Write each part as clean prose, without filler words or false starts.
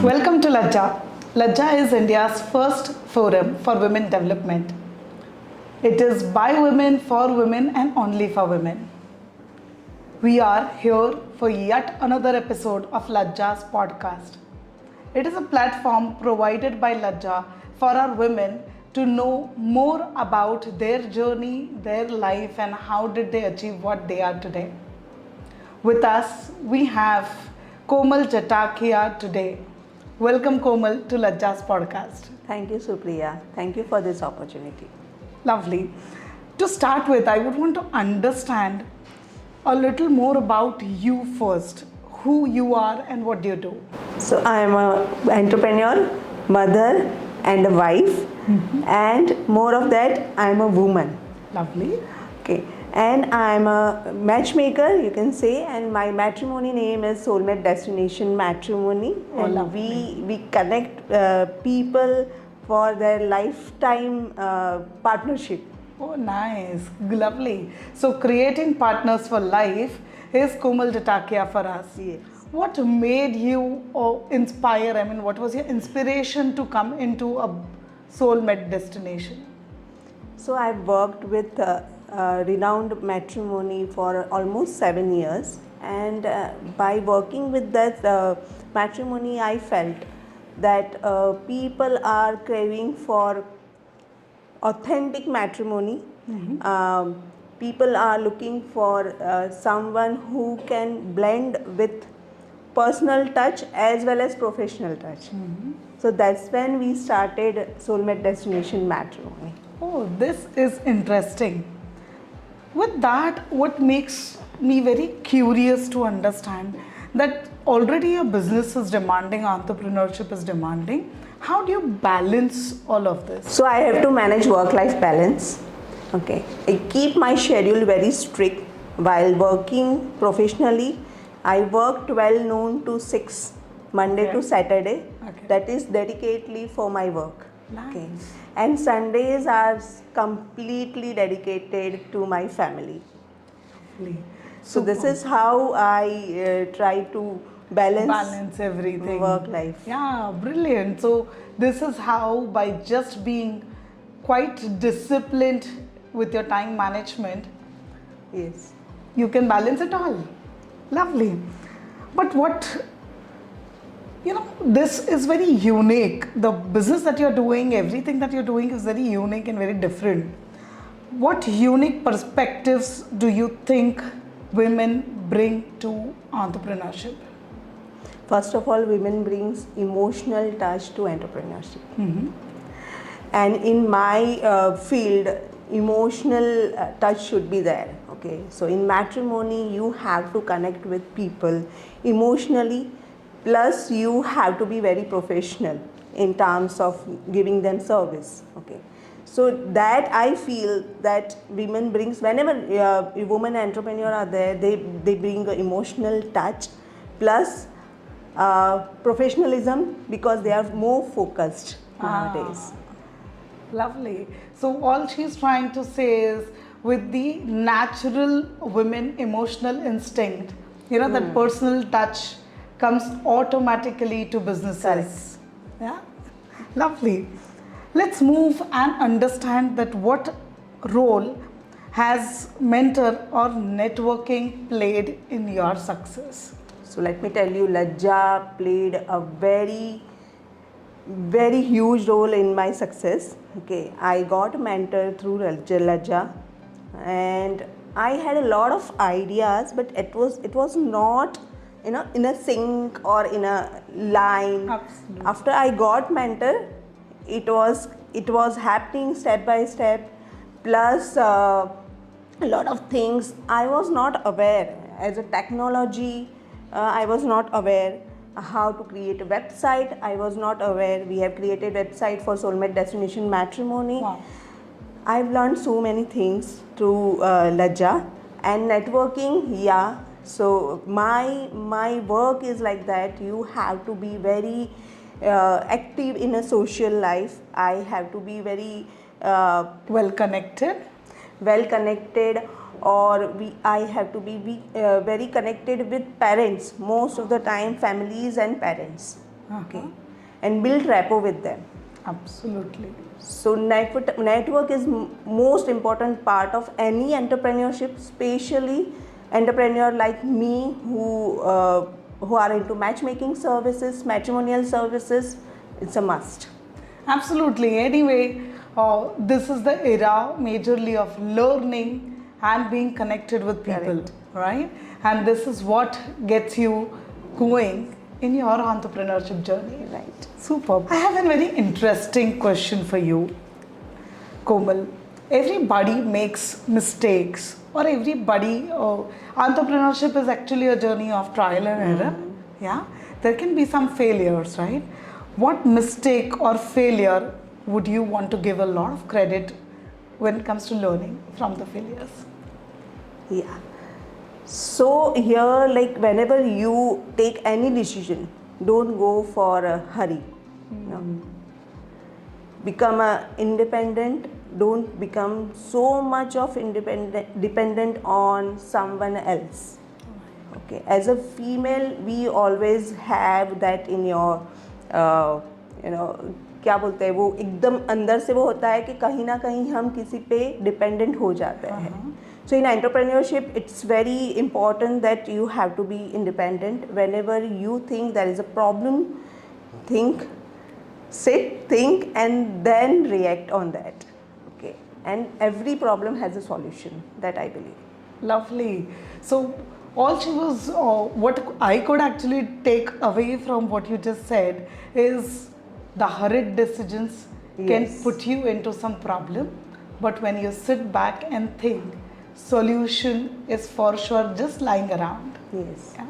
Welcome to Lajja. Lajja is India's first forum for women development. It is by women, for women, and only for women. We are here for yet another episode of Lajja's podcast. It is a platform provided by Lajja for our women to know more about their journey, their life, and how did they achieve what they are today. With us, we have Komal Jatakia today. Welcome, Komal, to Lajja's podcast. Thank you, Supriya. Thank you for this opportunity. Lovely. To start with, I would want to understand a little more about you first, who you are and what do you do. So, I am an entrepreneur, mother, and a wife, and more of that, I am a woman. Lovely. Okay, and I am a matchmaker, you can say, and my matrimony name is Soulmate Destination Matrimony. Oh, and lovely. we connect people for their lifetime partnership. Oh, nice. Lovely. So, creating partners for life is Komal Jatakia for us. Yes. What made you inspire? I mean, what was your inspiration to come into a soulmate destination? So I worked with renowned matrimony for almost 7 years, and by working with that matrimony, I felt that people are craving for authentic matrimony. People are looking for someone who can blend with personal touch as well as professional touch. So that's when we started Soulmate Destination Matrimony. Oh, this is interesting. With that, what makes me very curious to understand that already a business is demanding, entrepreneurship is demanding. How do you balance all of this? So I have to manage work-life balance. Okay, I keep my schedule very strict while working professionally. I work 12 noon to 6 Monday to Saturday. Okay. That is dedicatedly for my work. Nice. Okay, and Sundays are completely dedicated to my family. Lovely. So this is how I try to balance everything. work life. Yeah, brilliant. So this is how, by just being quite disciplined with your time management, Yes. you can balance it all. Lovely. But this is very unique. The business that you're doing, everything that you're doing is very unique and very different. What unique perspectives do you think women bring to entrepreneurship? First of all, women brings emotional touch to entrepreneurship. And in my field, emotional touch should be there. Okay, so in matrimony, you have to connect with people emotionally, plus you have to be very professional in terms of giving them service. Okay, so that I feel that women brings, whenever a woman entrepreneur are there, they bring an emotional touch plus professionalism, because they are more focused nowadays. Lovely. So all she's trying to say is, with the natural women emotional instinct, that personal touch comes automatically to businesses. Correct. Yeah. Lovely. Let's move and understand that what role has mentor or networking played in your success? So let me tell you, Lajja played a very, very huge role in my success. Okay, I got a mentor through Lajja, and I had a lot of ideas, but it was not in a sync or in a line. Absolutely. After I got mentor, it was happening step by step. Plus, a lot of things I was not aware as a technology. I was not aware how to create a website. I was not aware. We have created website for Soulmate Destination Matrimony. Wow. I've learned so many things through Lajja and networking. Yeah. So my work is like that. You have to be very active in a social life. I have to be very Well connected. or I have to be very connected with parents, most of the time families and parents. okay, and build rapport with them. Absolutely. So network is most important part of any entrepreneurship, especially entrepreneur like me who are into matchmaking services, matrimonial services. It's a must. Absolutely. Anyway, this is the era majorly of learning and being connected with people, Correct. right? And this is what gets you going in your entrepreneurship journey. Right. Superb. I have a very interesting question for you, Komal. Everybody makes mistakes, or everybody, entrepreneurship is actually a journey of trial and error. Yeah, there can be some failures, right? What mistake or failure would you want to give a lot of credit when it comes to learning from the failures? Yeah. So here, like whenever you take any decision, don't go for a hurry. No. Become a independent. Don't become so much of dependent on someone else. Okay. As a female, we always have that in your, क्या बोलते हैं वो एकदम अंदर से वो होता है कि कहीं ना कहीं हम किसी पे डिपेंडेंट हो जाते हैं. So in entrepreneurship, it's very important that you have to be independent. Whenever you think there is a problem, think, sit, think, and then react on that. Okay, and every problem has a solution. That I believe. Lovely. So, all she was, what I could actually take away from what you just said is the hurried decisions can Yes. put you into some problem, but when you sit back and think, solution is for sure just lying around. Yes. Yeah.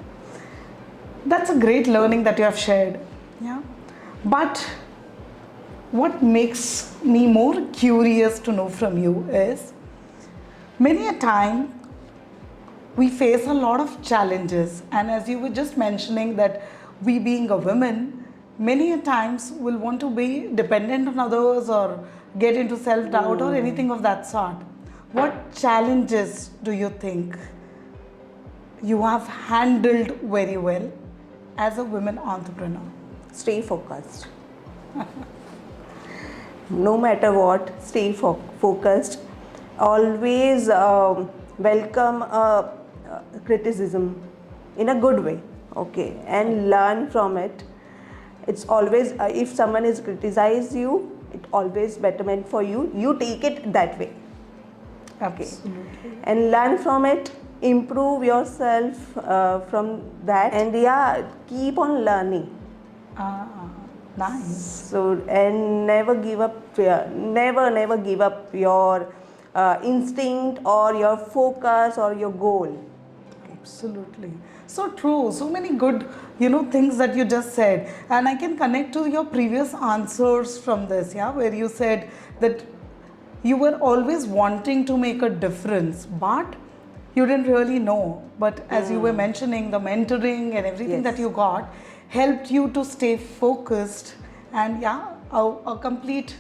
That's a great learning that you have shared. Yeah. But what makes me more curious to know from you is many a time we face a lot of challenges, and as you were just mentioning that we being a woman many a times will want to be dependent on others or get into self-doubt or anything of that sort. What challenges do you think you have handled very well as a women entrepreneur? Stay focused. No matter what, stay focused. Always welcome criticism in a good way, okay, and learn from it. It's always if someone is criticize you, it always betterment for you. You take it that way, Absolutely. and learn from it. Improve yourself from that, and yeah, keep on learning. Ah, nice. So and never give up. Never give up your instinct or your focus or your goal. Absolutely. So true. So many good, things that you just said. And I can connect to your previous answers from this, yeah, where you said that you were always wanting to make a difference, but you didn't really know. But as you were mentioning, the mentoring and everything Yes. that you got helped you to stay focused, and yeah, a complete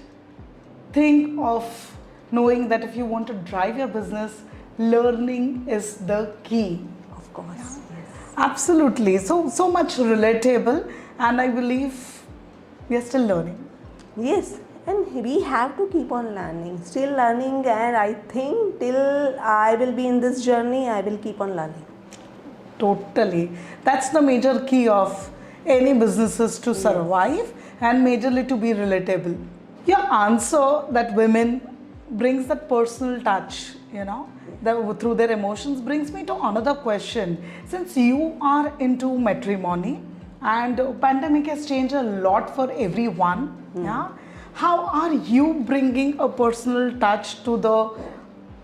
thing of knowing that if you want to drive your business, learning is the key. Of course. Yes. Absolutely. So much relatable, and I believe we are still learning. Yes, and we have to keep on learning, still learning, and I think till I will be in this journey, I will keep on learning. Totally. That's the major key of any businesses to survive and majorly to be relatable. Your answer that women brings that personal touch, that through their emotions brings me to another question. Since you are into matrimony and pandemic has changed a lot for everyone, yeah, how are you bringing a personal touch to the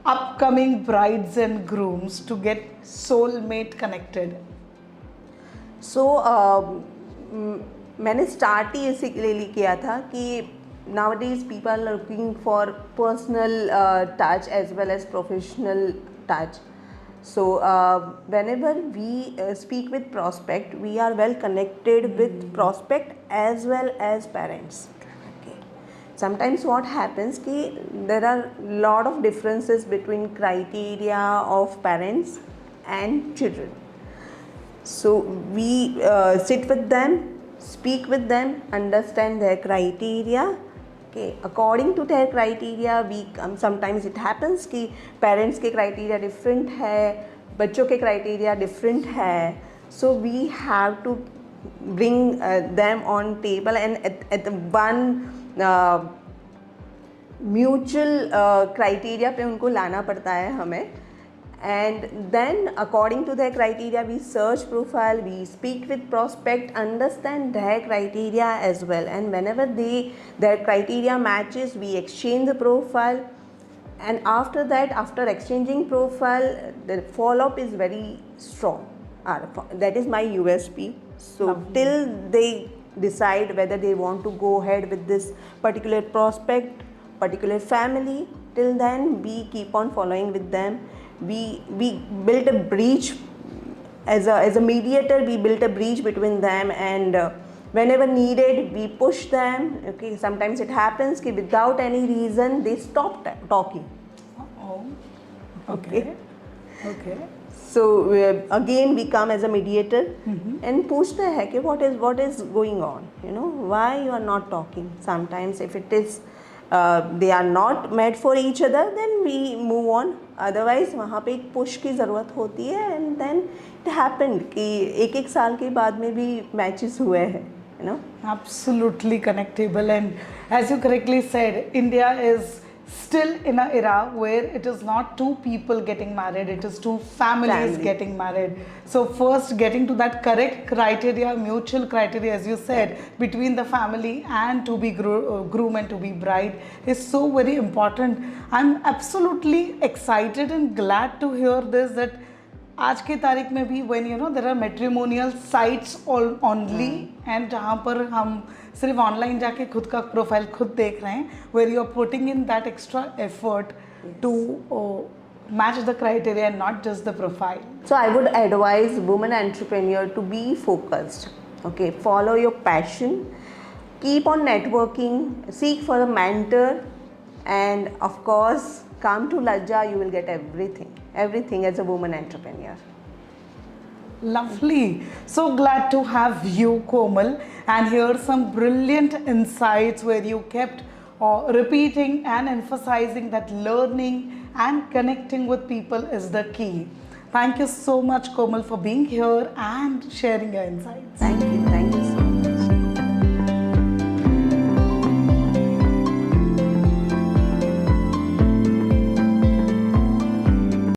upcoming brides and grooms to get soulmate connected? So मैंने start ही इसीलिए किया था कि nowadays people are looking for personal touch as well as professional touch. So whenever we speak with prospect, we are well connected with prospect as well as parents. Okay. Sometimes what happens कि there are lot of differences between criteria of parents and children. So we sit with them, speak with them, understand their criteria. Okay, according to their criteria, we sometimes it happens कि parents के criteria different है, बच्चों के criteria different है, so we have to bring them on table and at one mutual criteria पे उनको लाना पड़ता है हमें. And then according to their criteria we search profile, we speak with prospect, understand their criteria as well, and whenever their criteria matches, we exchange the profile. And after that, after exchanging profile, the follow-up is very strong. That is my USP. So Lovely. till they decide whether they want to go ahead with this particular prospect, particular family, till then we keep on following with them. We built a bridge as a mediator. We built a bridge between them, and whenever needed we push them. Okay, sometimes it happens that without any reason they stop talking. Oh, okay. Okay. So again we come as a mediator and पूछते हैं कि what is going on, why you are not talking. Sometimes if it is they are not made for each other, then we move on. Otherwise वहाँ पे एक push की ज़रूरत होती है, and then it happened कि एक साल के बाद में भी matches हुए हैं, Absolutely connectable, and as you correctly said, India is still in an era where it is not two people getting married, it is two families getting married. So first getting to that correct criteria, mutual criteria, as you said, between the family and to be groom and to be bride is so very important. I'm absolutely excited and glad to hear this, that आज के तारीख में भी when there are matrimonial sites only, and जहाँ पर हम सिर्फ online जाके खुद का प्रोफाइल खुद देख रहे हैं, where you are putting in that extra effort to match the criteria and not just the profile. So I would advise women entrepreneur to be focused. Okay, follow your passion, keep on networking, seek for a mentor, and of course come to Lajja. You will get everything as a woman entrepreneur. Lovely. So glad to have you, Komal, and hear some brilliant insights where you kept repeating and emphasizing that learning and connecting with people is the key. Thank you so much, Komal, for being here and sharing your insights. Thank you.